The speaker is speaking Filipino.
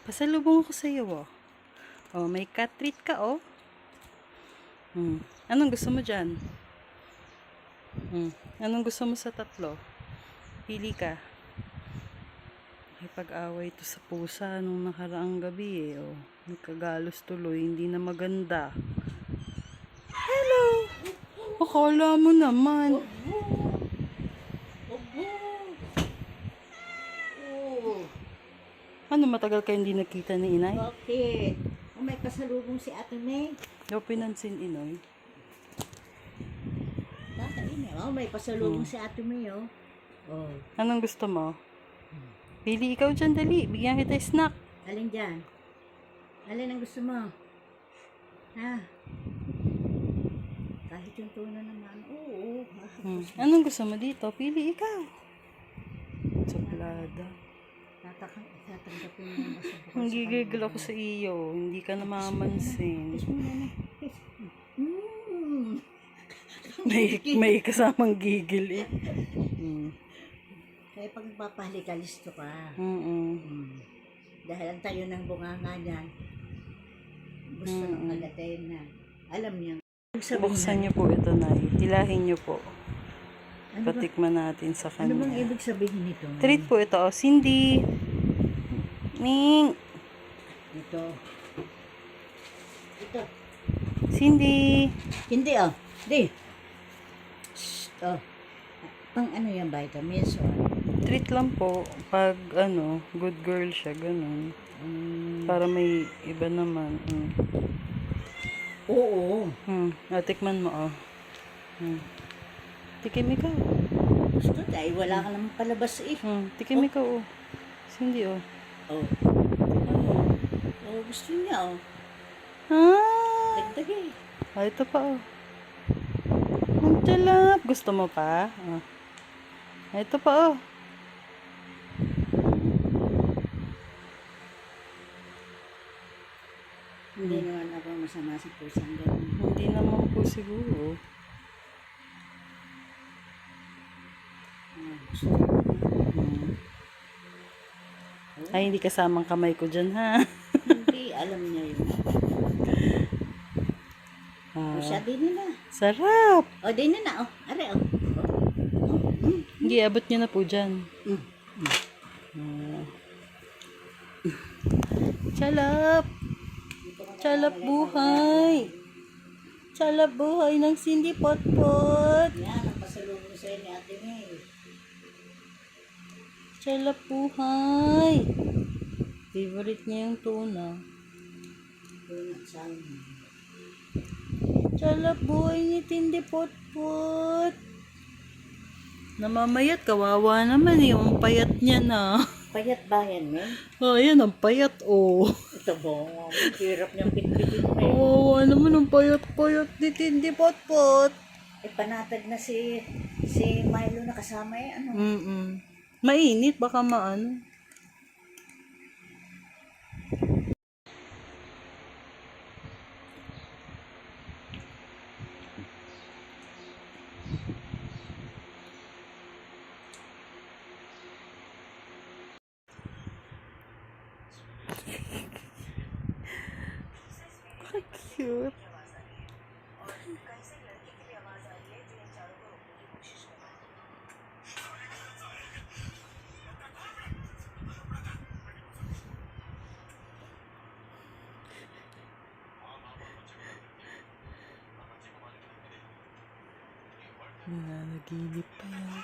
Pasalubong ko sa iyo, oh. Oh, may cat treat ka, oh. Anong gusto mo dyan? Anong gusto mo sa tatlo? Pili ka. Nakipag-away to sa pusa nung nakaraang gabi, eh. Oh, nagkagalos tuloy. Hindi na maganda. Hello! Akala mo naman. Ano, matagal kayo hindi nakita ni Inay? Bakit? May pasalubong si Ate May. Yung pinansin, Inoy. Kakain eh. May pasalubong si Ate May, oh. Oh. Anong gusto mo? Pili ikaw dyan, dali. Bigyan kita snack. Alin dyan? Alin ang gusto mo? Ha? Kahit yung tuna naman. Oo. Anong gusto mo dito? Pili ikaw. Suplada. Tatanggapin mo yung basta bukas. Nanggigigil ako sa iyo. Hindi ka namamansin. Kiss mo na na. Kiss. May kasamang gigil, eh. Kaya pag nagpapahalik listo ka. Dahil ang tayo ng bunganga niyan, gusto ng kagatayin na. Alam niya. Buksan niyo po ito, Nay. Hilahin niyo po. Ano Patikman natin sa Ano bang kanya. ibig sabihin nito? Treat po ito, oh. Cindy. Ning. Ito. Ito. Cindy. Hindi oh. Di. Shh. Oh. Pang ano yan, vitamins o ano? Treat lang po. Pag, good girl siya, ganun. Para may iba naman. Oo. Tikman mo, oh. Tikim ikaw. Gusto dahil wala ka naman palabas eh. Tikim ikaw, oh. Cindy, oh. Oh. Oh, gusto niya oh. Dagdag eh. Ito pa, oh. Ang talap. Gusto mo pa? Ito pa, oh. Hindi naman ako masama sa pusang ganun. Hindi naman po siguro. Gusto niya. Ay, hindi kasamang kamay ko dyan, ha? Hindi, alam niya yun. Siya din na. Sarap! O, din na oh. Are oh. Hindi, abot nyo na po dyan. Chalap! Chalap buhay! Chalap buhay ng Cindy Potpot! Yan, ang pasalubong sa'yo ni Ate May. Chalap buhay! Favorite niya yung tuna. Tuna, salmon. Chalap buhay ni Cindy Potpot! Namamayat, kawawa naman eh. Ang payat niya na. Payat ba yan, May? Oh, yan ang payat, oh. Ito ba? Ang hirap niyang pitpitin, May. Kawawa naman ang payat-payat ni Cindy Potpot. Panatag na si Milo na kasama eh. Ano? Mainit, baka maano. Cute. Nanaginip pa yan.